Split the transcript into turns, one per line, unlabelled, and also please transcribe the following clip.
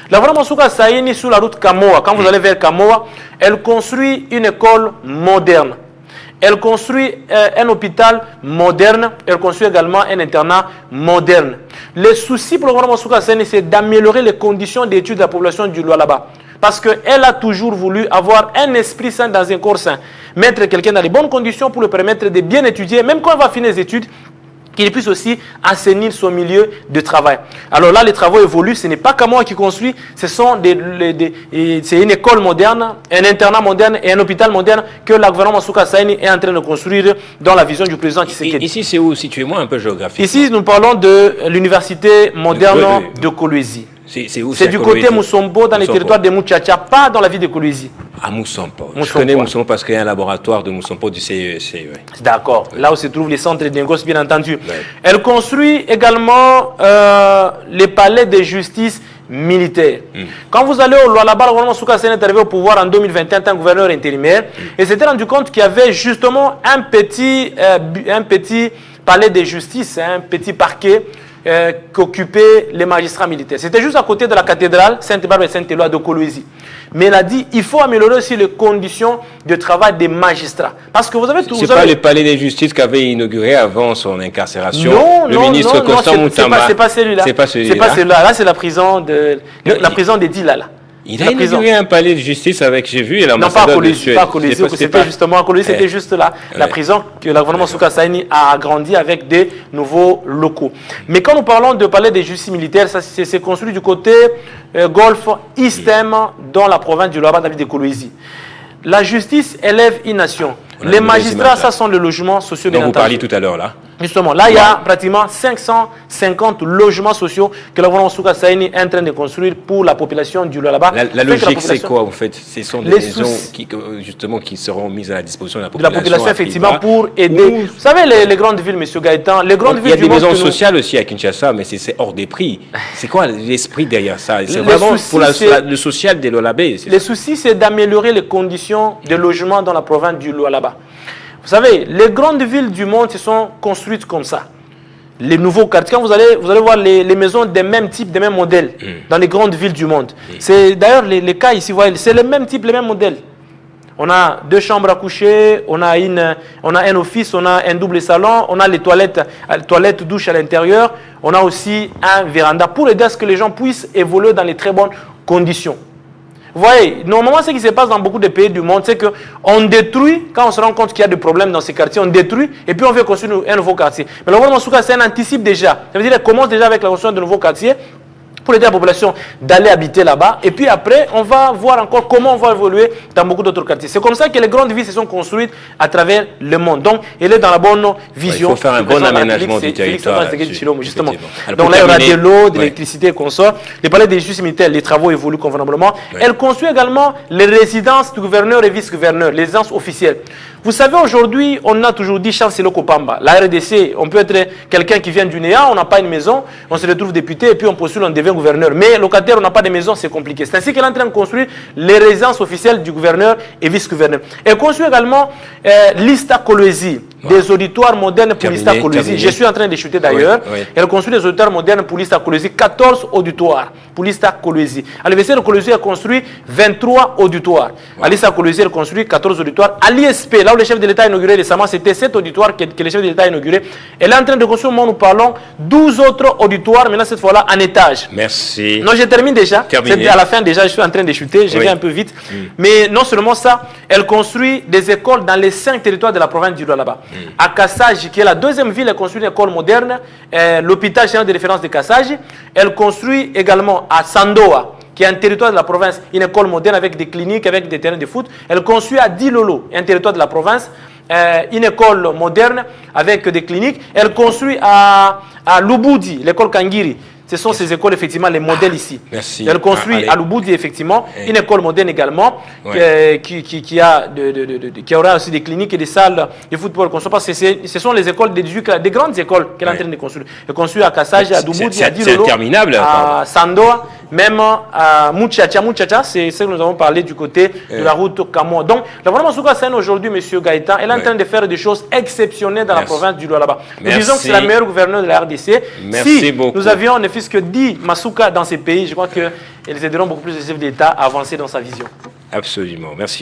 La Voie Masuka Saini sur la route Kamoa, quand vous allez vers Kamoa, elle construit une école moderne. Elle construit un hôpital moderne. Elle construit également un internat moderne. Le souci pour la Voie Masuka Saini, c'est d'améliorer les conditions d'études de la population du Lualaba. Parce qu'elle a toujours voulu avoir un esprit sain dans un corps sain. Mettre quelqu'un dans les bonnes conditions pour lui permettre de bien étudier, même quand il va finir les études, qu'il puisse aussi assainir son milieu de travail. Alors là, les travaux évoluent. Ce n'est pas Kamoa qui construit, c'est une école moderne, un internat moderne et un hôpital moderne que la gouvernement Masuka Saini est en train de construire dans la vision du président Tshisekedi.
Ici, c'est où? Situez-moi un peu géographiquement.
Ici, nous parlons de l'université moderne de Kolwezi.
C'est où?
C'est du côté Mousombo, dans les territoires de Mouchacha, pas dans la ville de Kolwezi.
À Mousombo. Je connais Mousombo parce qu'il y a un laboratoire de Mousombo du CEC. Ouais.
D'accord. Là où se trouvent les centres d'Ingos, bien entendu. Ouais. Elle construit également les palais de justice militaire. Quand vous allez au Lualaba, le gouvernement Masuka Saini est arrivé au pouvoir en 2021 en tant que gouverneur intérimaire et s'était rendu compte qu'il y avait justement un petit palais de justice, un petit parquet qu'occupaient les magistrats militaires. C'était juste à côté de la cathédrale Sainte-Barbe et Sainte-Éloi de Kolwezi. Mais il a dit il faut améliorer aussi les conditions de travail des magistrats. Parce que vous avez tout.
C'est pas le palais de justice qu'avait inauguré avant son incarcération le ministre Constant Moutamba.
C'est pas celui-là. C'est pas celui-là. Là, c'est la prison de Dilala.
Il a inauguré un palais de justice avec, j'ai vu,
l'ambassadeur de Suède. Non, pas à Kolwezi, c'était justement à Kolwezi, c'était juste là. La prison que le gouvernement Masuka Saini a agrandi avec des nouveaux locaux. Mais quand nous parlons de palais de justice militaire, ça c'est construit du côté Golfe Istem dans la province du Lualaba de Kolwezi. La justice élève une nation. Les magistrats, ça sont les logements sociaux.
Dont vous parliez tout à l'heure là.
Justement, là, il y a pratiquement 550 logements sociaux que le gouvernement Masuka Saini est en train de construire pour la population du Lualaba.
La logique, c'est quoi, en fait? Ce sont des maisons qui seront mises à la disposition de la population.
De la population, effectivement, pour aider. Vous savez, les grandes villes, M. Gaëtan, les grandes villes du monde.
Il y a des maisons sociales aussi à Kinshasa, mais c'est hors des prix. C'est quoi l'esprit derrière ça? C'est vraiment pour le social des Lualabais.
Le souci, c'est d'améliorer les conditions de logement dans la province du Lualaba. Vous savez, les grandes villes du monde se sont construites comme ça. Les nouveaux quartiers, quand vous allez voir les maisons des mêmes types, des mêmes modèles dans les grandes villes du monde. C'est d'ailleurs les cas ici, c'est le même type, les mêmes modèles. On a 2 chambres à coucher, on a un office, on a un double salon, on a les toilettes douches à l'intérieur, on a aussi un véranda pour aider à ce que les gens puissent évoluer dans les très bonnes conditions. Vous voyez, normalement, ce qui se passe dans beaucoup de pays du monde, c'est qu'on détruit, quand on se rend compte qu'il y a des problèmes dans ces quartiers, on détruit et puis on veut construire un nouveau quartier. Mais le gouvernement Masuka Saini anticipe déjà. Ça veut dire qu'il commence déjà avec la construction de nouveaux quartiers pour aider la population d'aller habiter là-bas. Et puis après, on va voir encore comment on va évoluer dans beaucoup d'autres quartiers. C'est comme ça que les grandes villes se sont construites à travers le monde. Donc, elle est dans la bonne vision.
Il faut faire un bon aménagement du territoire.
Justement. Donc là, il y aura de l'eau, de l'électricité, consort. Les palais des justices militaires, les travaux évoluent convenablement. Elle construit également les résidences du gouverneur et vice-gouverneur, les résidences officielles. Vous savez, aujourd'hui, on a toujours dit Chancelo Kopamba. La RDC, on peut être quelqu'un qui vient du néant, on n'a pas une maison, on se retrouve député et puis on postule, on devient gouverneur. Mais locataire, on n'a pas de maison, c'est compliqué. C'est ainsi qu'elle est en train de construire les résidences officielles du gouverneur et vice-gouverneur. Elle construit également l'Ista Kolwezi, des auditoires modernes pour l'Ista Kolwezi. Je suis en train de chuter d'ailleurs. Elle construit des auditoires modernes pour l'Ista Kolwezi, 14 auditoires pour l'Ista Kolwezi. À l'université de Kolwezi, elle construit 23 auditoires. À l'Ista Kolwezi, elle construit 14 auditoires. À l'ISP, là où le chef de l'État a inauguré récemment, c'était 7 auditoires que le chef de l'État a inauguré. Elle est en train de construire, au moment où nous parlons, 12 autres auditoires, maintenant cette fois-là en étage.
Merci.
Non, je termine déjà. C'est à la fin déjà, je suis en train de chuter, je vais un peu vite. Mais non seulement ça, elle construit des écoles dans les 5 territoires de la province du Lualaba. À Kassaji, qui est la deuxième ville, elle construit une école moderne, l'hôpital général de référence de Kassaji. Elle construit également à Sandoa, qui est un territoire de la province, une école moderne avec des cliniques, avec des terrains de foot. Elle construit à Dilolo, un territoire de la province, une école moderne avec des cliniques. Elle construit à Lubudi, l'école Kangiri. Ce sont ces écoles, effectivement, les modèles ici.
Merci.
Elle construit à Lubudi, effectivement, une école moderne également, qui aura aussi des cliniques et des salles de football. Parce que ce sont les écoles des grandes écoles qu'elle est en train de construire. Elle construit à Kassaji, à Lubudi, à Dilolo, à Sandoa. même à Muchacha. Muchacha, c'est ce que nous avons parlé du côté de la route Kamo. Donc, la vraiment Masuka Sen aujourd'hui, M. Gaëtan, elle est en train de faire des choses exceptionnelles dans la province du Lualaba. Nous disons que c'est la meilleure gouverneure de la RDC. Si nous avions ne fût-ce que 10 Masuka dans ces pays, je crois qu'elles aideront beaucoup plus le chef d'État à avancer dans sa vision.
Absolument. Merci.